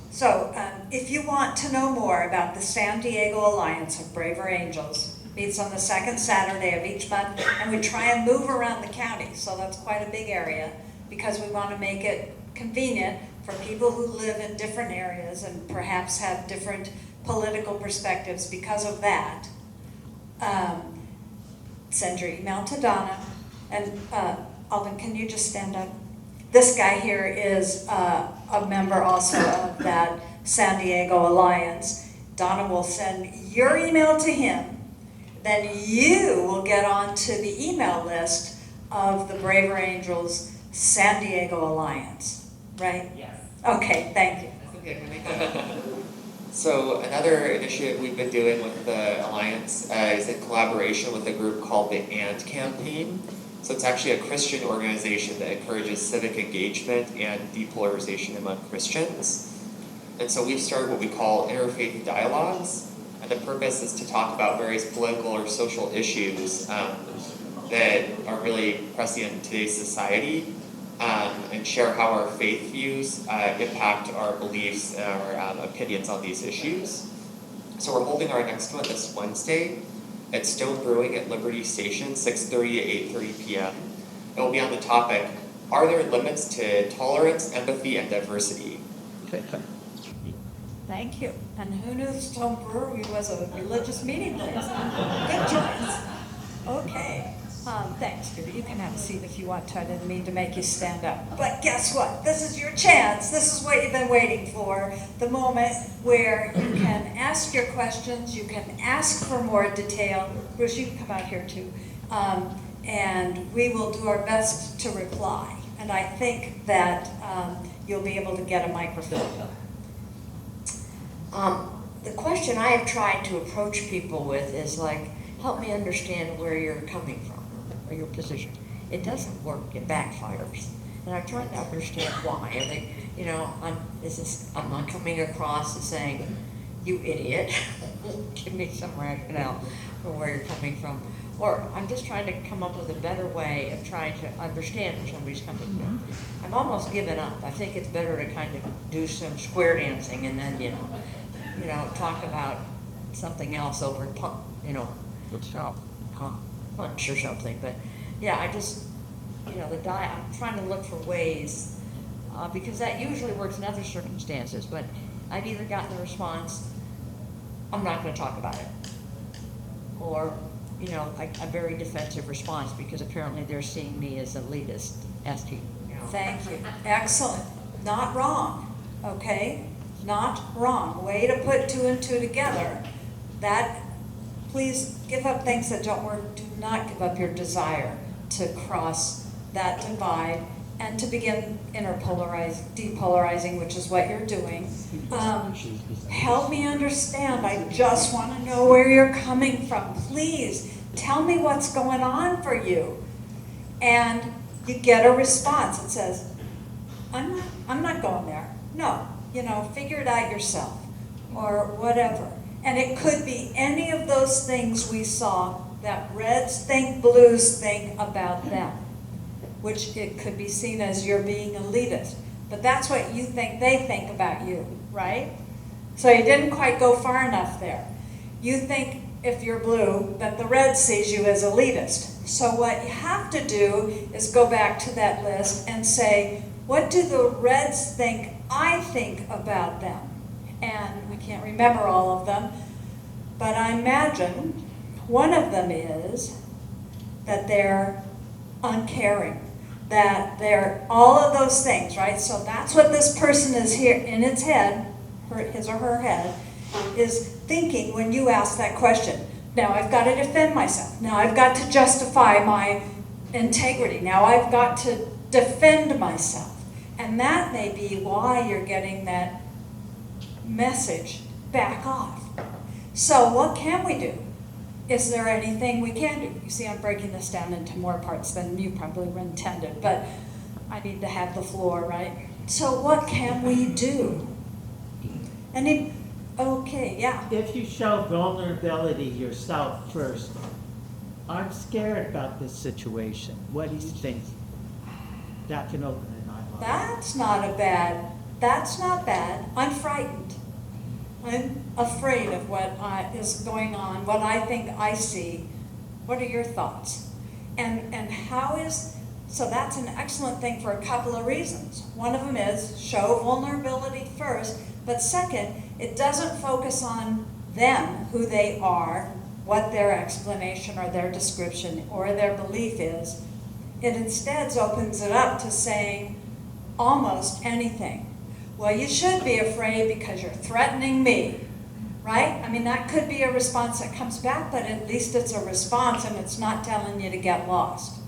[SPEAKER 3] So if you want to know more about the San Diego Alliance of Braver Angels, meets on the second Saturday of each month, and we try and move around the county, so that's quite a big area, because we want to make it convenient for people who live in different areas and perhaps have different political perspectives because of that. Send your email to Donna, and Alden, can you just stand up? This guy here is a member also of that San Diego Alliance. Donna will send your email to him, then you will get onto the email list of the Braver Angels San Diego Alliance, right?
[SPEAKER 4] Yes.
[SPEAKER 3] Okay, thank you.
[SPEAKER 4] That's okay. So another initiative we've been doing with the Alliance is in collaboration with a group called the AND Campaign. So it's actually a Christian organization that encourages civic engagement and depolarization among Christians. And so we've started what we call interfaith dialogues, and the purpose is to talk about various political or social issues that are really pressing in today's society, and share how our faith views impact our beliefs and our opinions on these issues. So we're holding our next one this Wednesday at Stone Brewing at Liberty Station, 6:30 to 8:30 p.m. It will be on the topic, are there limits to tolerance, empathy, and diversity?
[SPEAKER 3] Thank you. And who knew Stone Brewery was a religious meeting place? Good choice. Okay. Thanks, Peter. You can have a seat if you want to. I didn't mean to make you stand up. But guess what? This is your chance. This is what you've been waiting for. The moment where you can ask your questions, you can ask for more detail. Bruce, you can come out here too. And we will do our best to reply. And I think that you'll be able to get a microphone.
[SPEAKER 6] The question I have tried to approach people with is like, help me understand where you're coming from, or your position. It doesn't work, it backfires. And I'm trying to understand why. Are they, am I coming across as saying, you idiot, give me some rationale for where you're coming from. Or I'm just trying to come up with a better way of trying to understand where somebody's coming from. I'm almost given up. I think it's better to kind of do some square dancing and then, talk about something else over, punch or something. But yeah, I just, I'm trying to look for ways, because that usually works in other circumstances, but I've either gotten the response, I'm not going to talk about it, or a very defensive response because apparently they're seeing me as elitist, ST.
[SPEAKER 3] Thank you. Excellent. Not wrong. Okay? Not wrong. Way to put two and two together. Please give up things that don't work. Do not give up your desire to cross that divide and to begin depolarizing, which is what you're doing. Help me understand. I just want to know where you're coming from. Please tell me what's going on for you. And you get a response. It says, I'm not going there. No, figure it out yourself or whatever. And it could be any of those things we saw that reds think, blues think about them, which it could be seen as you're being elitist. But that's what you think they think about you, right? So you didn't quite go far enough there. You think, if you're blue, that the red sees you as elitist. So what you have to do is go back to that list and say, what do the reds think I think about them? And we can't remember all of them, but I imagine one of them is that they're uncaring, that they're all of those things, right? So that's what this person is here in its head, his or her head, is thinking when you ask that question. Now I've got to defend myself. Now I've got to justify my integrity. Now I've got to defend myself. And that may be why you're getting that message, back off. So what can we do? Is there anything we can do? You see, I'm breaking this down into more parts than you probably were intended, but I need to have the floor, right? So what can we do? Okay, yeah.
[SPEAKER 7] If you show vulnerability yourself first, I'm scared about this situation. What do you think? That can open an eye.
[SPEAKER 3] That's not bad. I'm frightened. I'm afraid of what is going on, what I think I see. What are your thoughts? And so that's an excellent thing for a couple of reasons. One of them is show vulnerability first, but second, it doesn't focus on them, who they are, what their explanation or their description or their belief is. It instead opens it up to saying almost anything. Well, you should be afraid because you're threatening me, right? I mean, that could be a response that comes back, but at least it's a response and it's not telling you to get lost.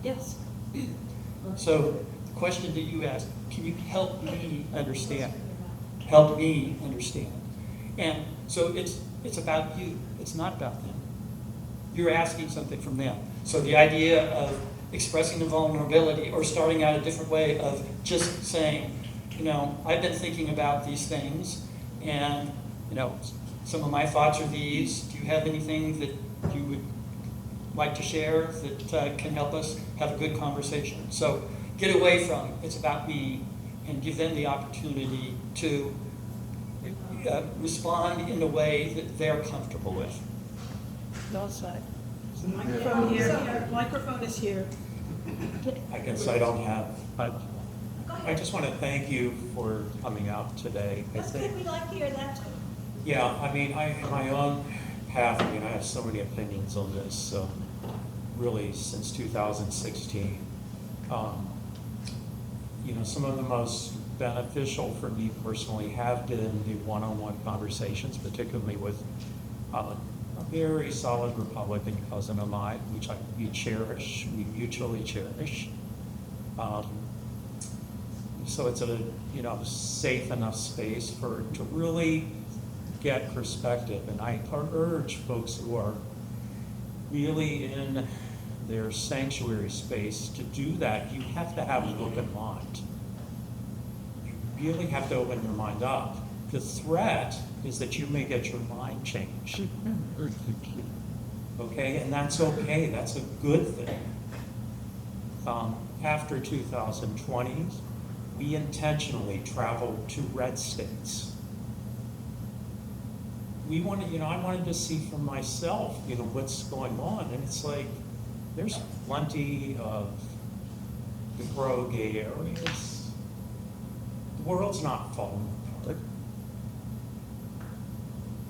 [SPEAKER 6] Yes.
[SPEAKER 2] So the question that you asked, can you help me understand? help me understand. And so it's about you. It's not about them. You're asking something from them. So the idea of expressing the vulnerability or starting out a different way of just saying, I've been thinking about these things, and, some of my thoughts are these. Do you have anything that you would like to share that can help us have a good conversation? So get away from it's about me and give them the opportunity to respond in a way that they're comfortable with.
[SPEAKER 8] No side. Microphone here. Microphone is here.
[SPEAKER 9] I guess I don't have, but I just want to thank you for coming out today.
[SPEAKER 8] That's good, we like to hear that too.
[SPEAKER 9] Yeah, I mean, in my own path, I have so many opinions on this, really since 2016. Some of the most beneficial for me personally have been the one-on-one conversations, particularly with a very solid Republican cousin of mine, which we mutually cherish. So it's a safe enough space to really get perspective. And I urge folks who are really in their sanctuary space to do that. You have to have an open mind. You really have to open your mind up. The threat is that you may get your mind changed. Okay, and that's okay. That's a good thing. After 2020, we intentionally traveled to red states. I wanted to see for myself, what's going on, and it's like there's plenty of the pro-gay areas. The world's not falling apart.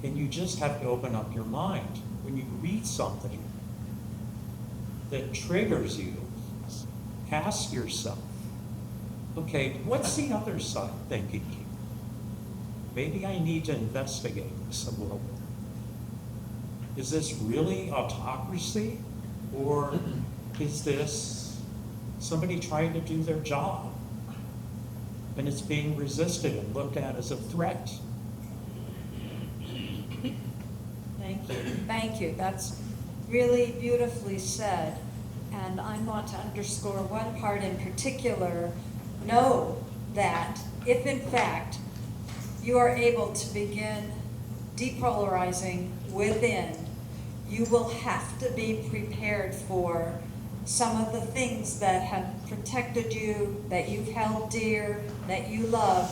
[SPEAKER 9] And you just have to open up your mind. When you read something that triggers you, ask yourself, okay, what's the other side thinking here? Maybe I need to investigate this a little bit. Is this really autocracy? Or is this somebody trying to do their job? And it's being resisted and looked at as a threat.
[SPEAKER 5] Thank you. That's really beautifully said. And I want to underscore one part in particular. Know that if in fact you are able to begin depolarizing within, you will have to be prepared for some of the things that have protected you, that you've held dear, that you love,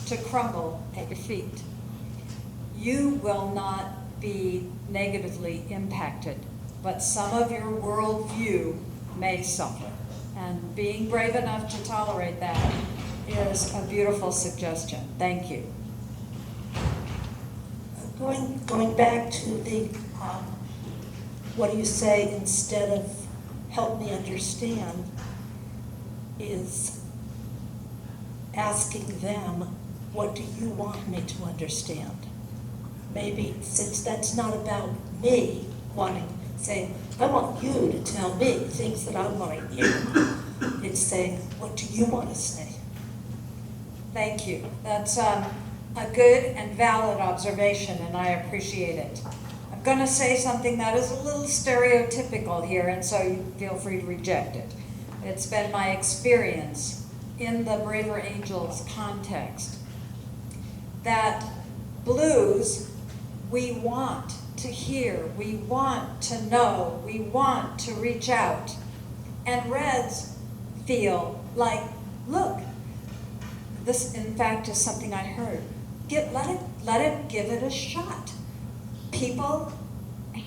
[SPEAKER 5] to crumble at your feet. You will not be negatively impacted, but some of your worldview may suffer. And being brave enough to tolerate that is a beautiful suggestion. Thank you.
[SPEAKER 10] Going back to the, what do you say instead of help me understand, is asking them, what do you want me to understand? Maybe since that's not about me saying, I want you to tell me things that I want to hear. It's saying, what do you want to say?
[SPEAKER 5] Thank you. That's a good and valid observation, and I appreciate it. I'm going to say something that is a little stereotypical here, and so you feel free to reject it. It's been my experience in the Braver Angels context that blues, we want to hear, we want to know, we want to reach out. And reds feel like, look, this in fact is something I heard. Let it give it a shot. People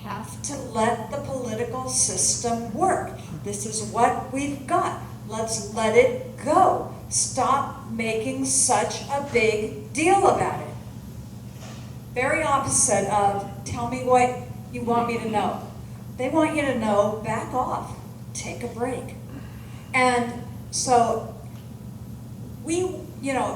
[SPEAKER 5] have to let the political system work. This is what we've got. Let's let it go. Stop making such a big deal about it. Very opposite of, tell me what you want me to know. They want you to know, back off, take a break. And so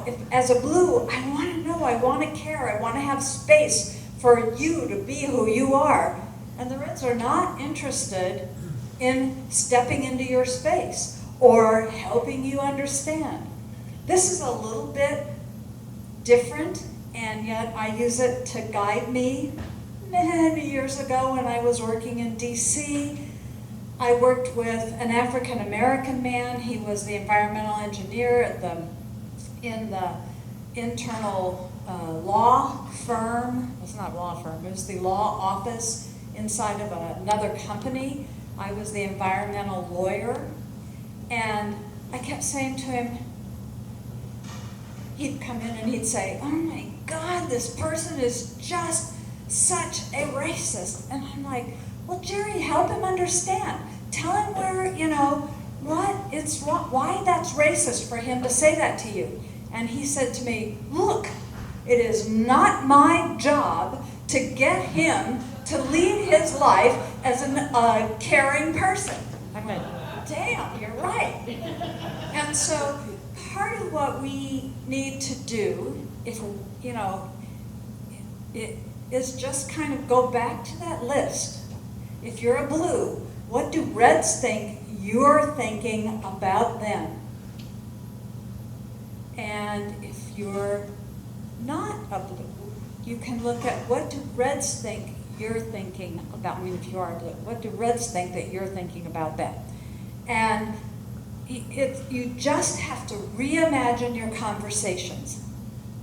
[SPEAKER 5] if, as a blue, I want to know, I want to care, I want to have space for you to be who you are. And the reds are not interested in stepping into your space or helping you understand. This is a little bit
[SPEAKER 3] different, and yet I use it to guide me. Many years ago when I was working in DC, I worked with an African American man. He was the environmental engineer in the internal law firm. It's not law firm, it was the law office inside of another company. I was the environmental lawyer. And I kept saying to him, he'd come in and he'd say, oh my God, this person is just such a racist. And I'm like, well, Jerry, help him understand. Tell him where, why that's racist for him to say that to you. And he said to me, look, it is not my job to get him to lead his life as a caring person. I went, damn, you're right. And so part of what we need to do, it is just kind of go back to that list. If you're a blue, what do reds think you're thinking about them? And if you're not a blue, you can look at what do reds think you're thinking about. If you are blue, what do reds think that you're thinking about them? And you just have to reimagine your conversations.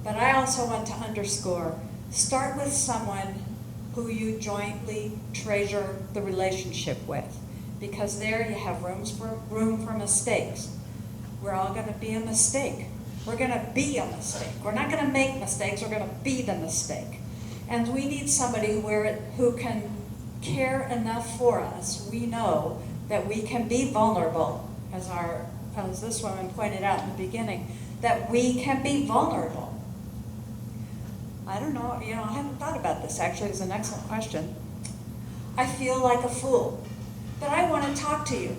[SPEAKER 3] But I also want to underscore, start with someone who you jointly treasure the relationship with, because there you have room for mistakes. We're all going to be a mistake. We're going to be a mistake. We're not going to make mistakes, we're going to be the mistake. And we need somebody who can care enough for us. We know that we can be vulnerable, as this woman pointed out in the beginning, that we can be vulnerable. I don't know, I haven't thought about this actually. It's an excellent question. I feel like a fool, but I want to talk to you.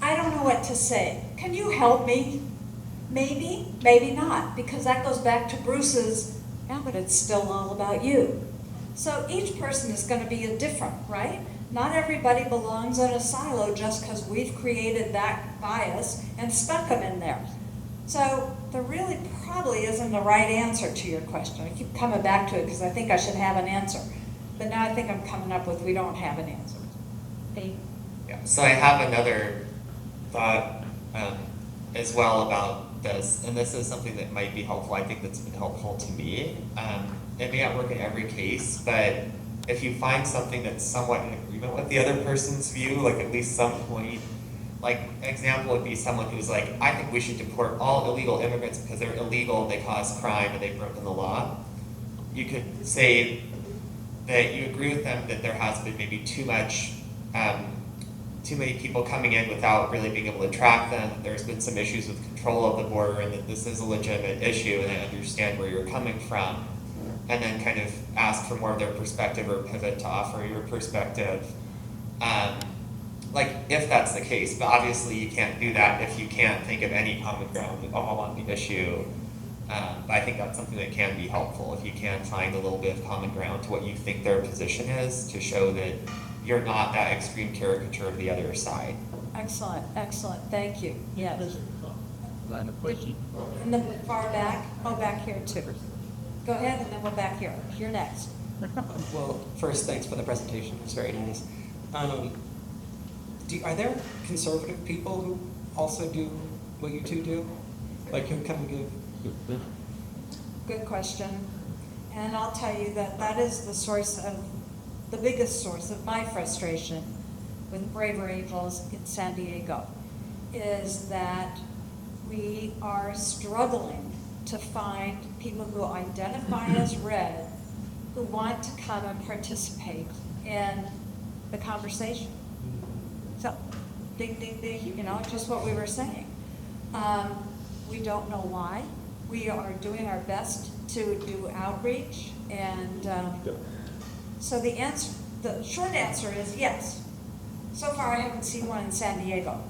[SPEAKER 3] I don't know what to say. Can you help me? Maybe, maybe not, because that goes back to Bruce's, yeah, but it's still all about you. So each person is going to be different, right? Not everybody belongs in a silo just because we've created that bias and stuck them in there. So there really probably isn't the right answer to your question. I keep coming back to it because I think I should have an answer. But now I think I'm coming up with we don't have an answer. Hey.
[SPEAKER 4] Yeah, so I have another thought as well about this, and this is something that might be helpful. I think that's been helpful to me. It may not work in every case, but if you find something that's somewhat in agreement with the other person's view, like at least some point, like example would be someone who's like, I think we should deport all illegal immigrants because they're illegal, they cause crime, and they've broken the law. You could say that you agree with them that there has been maybe too many people coming in without really being able to track them. There's been some issues with control of the border, and that this is a legitimate issue, and I understand where you're coming from. And then kind of ask for more of their perspective or pivot to offer your perspective. Like if that's the case, but obviously you can't do that if you can't think of any common ground at all on the issue. But I think that's something that can be helpful if you can find a little bit of common ground to what you think their position is, to show that you're not that extreme caricature of the other side.
[SPEAKER 3] Excellent, excellent, thank you. Yes.
[SPEAKER 7] Line of question.
[SPEAKER 3] In the far back, back here too. Go ahead, and then we'll back here. You're next.
[SPEAKER 11] Well, first, thanks for the presentation. It was very nice. Are there conservative people who also do what you two do? Like who kind of give?
[SPEAKER 3] Good question. And I'll tell you that is the biggest source of my frustration with Braver Angels in San Diego, is that we are struggling to find people who identify as red who want to come and participate in the conversation. So, ding, ding, ding, just what we were saying. We don't know why. We are doing our best to do outreach, and so the short answer is yes. So far I haven't seen one in San Diego.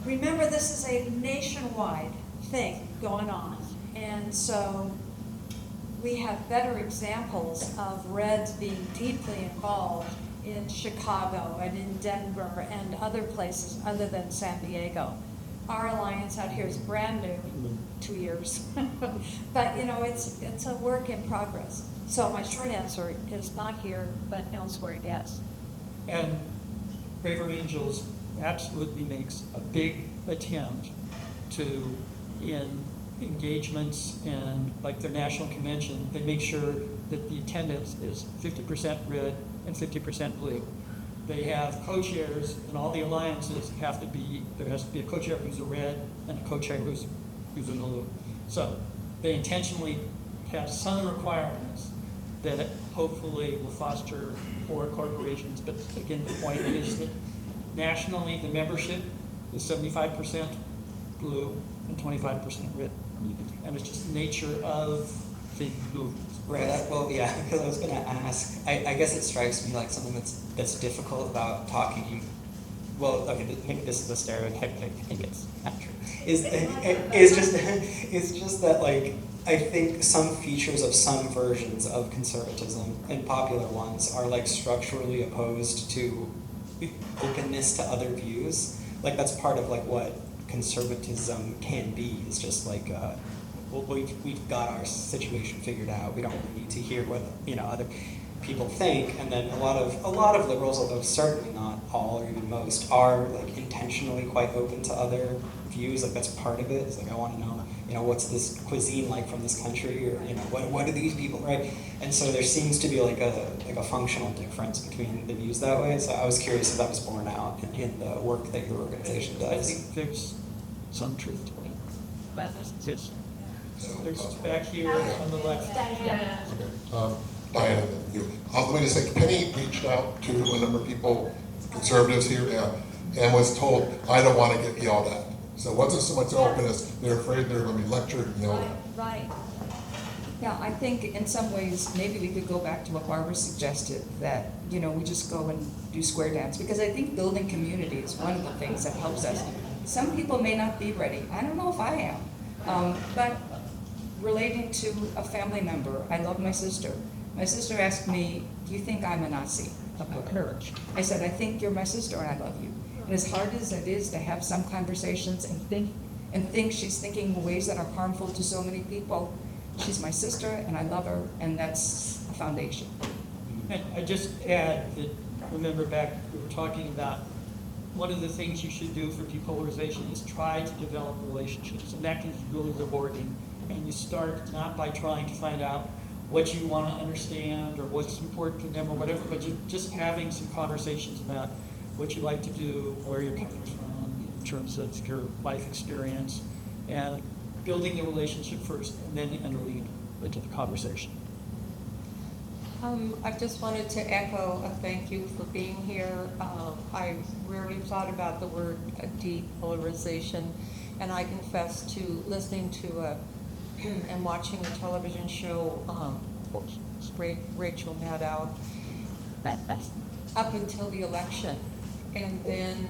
[SPEAKER 3] Remember, this is a nationwide thing going on. And so we have better examples of Reds being deeply involved in Chicago and in Denver and other places other than San Diego.
[SPEAKER 10] our alliance out here is brand new, 2 years. But, you know, it's a work in progress. So my short answer is not here, but elsewhere, yes.
[SPEAKER 2] And Braver Angels absolutely makes a big attempt to, in engagements and like their national convention, they make sure that the attendance is 50% red and 50% blue. They have co-chairs, and all the alliances have to be, there has to be a co-chair who's a red and a co-chair who's a blue. So they intentionally have some requirements that hopefully will foster more corporations. But again, the point is that nationally, the membership is 75% blue and 25% red. And it's just the nature of the movement.
[SPEAKER 11] Right. Well, yeah. Because I was going to ask. I guess it strikes me like something that's difficult about talking. Well, okay. Maybe this is a stereotype. I think it's not true. It's just that like I think some features of some versions of conservatism and popular ones are like structurally opposed to openness to other views. Like that's part of like what conservatism can be. Is just like. Well, we've got our situation figured out. We don't really need to hear what other people think. And then a lot of liberals, although certainly not all or even most, are like intentionally quite open to other views. Like that's part of it. It's like I want to know, what's this cuisine like from this country, or what do these people, right? And so there seems to be like a functional difference between the views that way. So I was curious if that was borne out in the work that your organization does.
[SPEAKER 2] I think there's some truth to it. But it's there's back here on the left.
[SPEAKER 12] Diana, let me just say, Penny reached out to a number of people, conservatives here, and was told, I don't want to get yelled at. So it wasn't so much openness, they're afraid they're going to be lectured and yelled at.
[SPEAKER 10] Right.
[SPEAKER 13] Yeah, I think in some ways, maybe we could go back to what Barbara suggested, that, we just go and do square dance, because I think building community is one of the things that helps us. Some people may not be ready. I don't know if I am. But relating to a family member, I love my sister. My sister asked me, do you think I'm a Nazi? About her. I said, I think you're my sister and I love you. And as hard as it is to have some conversations and think she's thinking in ways that are harmful to so many people, she's my sister and I love her, and that's a foundation.
[SPEAKER 2] And I just add that, remember back, we were talking about one of the things you should do for depolarization is try to develop relationships, and that can be really rewarding. And you start not by trying to find out what you want to understand or what's important to them or whatever, but just having some conversations about what you like to do, where you're coming from in terms of your life experience, and building the relationship first, and then entering into the conversation.
[SPEAKER 1] I just wanted to echo a thank you for being here. I rarely thought about the word depolarization, and I confess to listening to and watching a television show, Rachel Maddow, up until the election. And then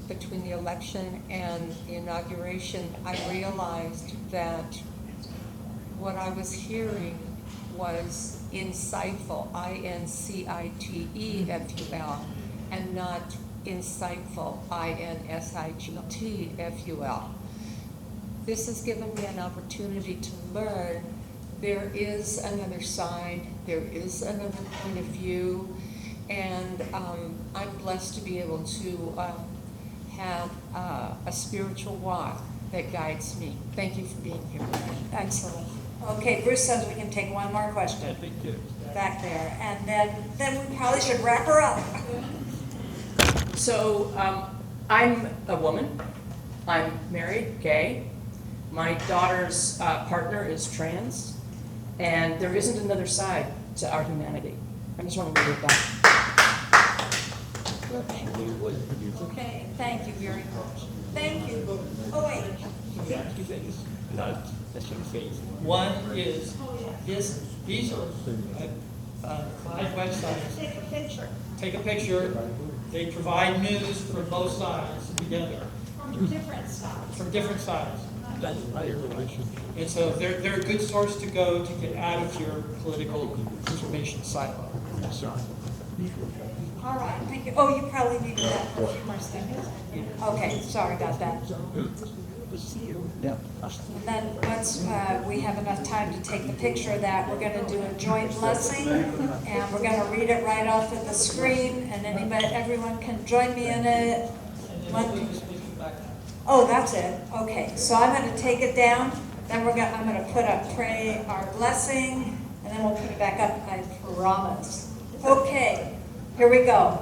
[SPEAKER 1] between the election and the inauguration, I realized that what I was hearing was insightful, INCITEFUL, and not insightful, INSIGTFUL. This has given me an opportunity to learn there is another side, there is another point of view, and I'm blessed to be able to have a spiritual walk that guides me. Thank you for being here.
[SPEAKER 3] Excellent. Okay, Bruce says we can take one more question back there, and then we probably should wrap her up.
[SPEAKER 14] So I'm a woman. I'm married, gay. My daughter's partner is trans, and there isn't another side to our humanity. I just want to leave it at that.
[SPEAKER 3] Okay, thank you very much. Thank you. Oh, wait.
[SPEAKER 2] Two things. One is these are 5 websites.
[SPEAKER 10] Take a picture.
[SPEAKER 2] Take a picture. They provide news from both sides together.
[SPEAKER 10] From different sides.
[SPEAKER 2] From different sides. And so they're a good source to go to get out of your political information silo.
[SPEAKER 5] All right, thank you. Oh, you probably needed that for a few more seconds. Okay, sorry about that.
[SPEAKER 7] Yeah.
[SPEAKER 5] And then once we have enough time to take the picture of that, we're going to do a joint blessing, and we're going to read it right off of the screen, and everyone can join me in it. Oh, that's it. Okay, so I'm going to take it down. Then I'm going to put up pray our blessing, and then we'll put it back up. I promise. Okay, here we go.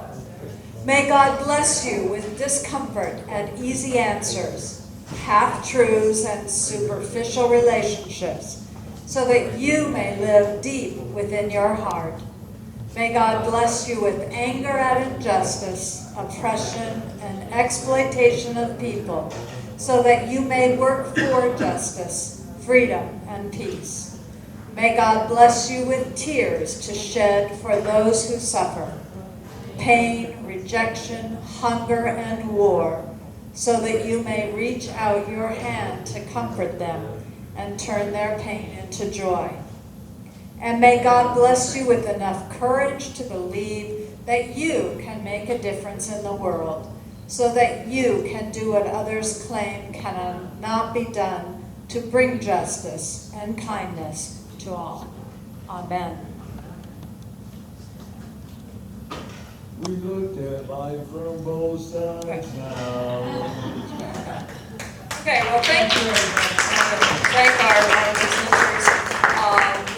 [SPEAKER 5] May God bless you with discomfort and easy answers, half-truths and superficial relationships, so that you may live deep within your heart. May God bless you with anger at injustice, oppression, and exploitation of people, so that you may work for justice, freedom, and peace. May God bless you with tears to shed for those who suffer, pain, rejection, hunger, and war, so that you may reach out your hand to comfort them and turn their pain into joy. And may God bless you with enough courage to believe that you can make a difference in the world, so that you can do what others claim cannot be done to bring justice and kindness to all. Amen.
[SPEAKER 15] We looked at life from both sides now.
[SPEAKER 1] Okay, well, thank you. Thank our listeners.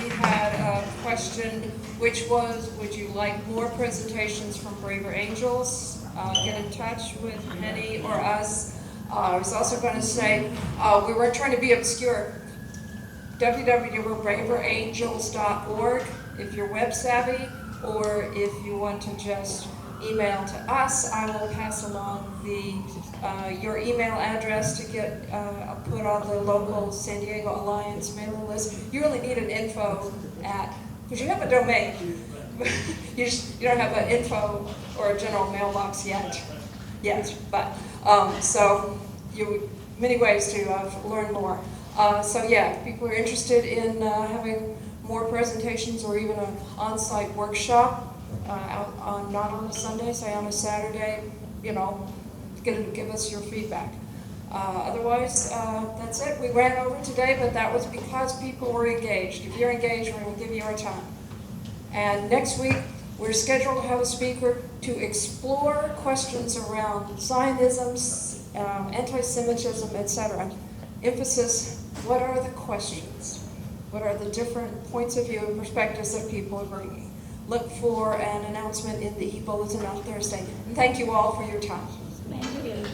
[SPEAKER 1] We had a question, which was, would you like more presentations from Braver Angels? Get in touch with Penny or us. I was also going to say, we weren't trying to be obscure. www.braverangels.org if you're web savvy, or if you want to just email to us, I will pass along your email address to get put on the local San Diego Alliance mailing list. You really need an info because you have a domain. you don't have an info or a general mailbox yet, but so many ways to learn more. So yeah, if people are interested in having more presentations or even an on-site workshop, not on a Sunday, say on a Saturday, give us your feedback. Otherwise, that's it. We ran over today, but that was because people were engaged. If you're engaged, we're going to give you our time. And next week, we're scheduled to have a speaker to explore questions around Zionism, anti-Semitism, etc. Emphasis, what are the questions? What are the different points of view and perspectives that people are bringing? Look for an announcement in the e-bulletin on Thursday. And thank you all for your time.
[SPEAKER 12] Thank you.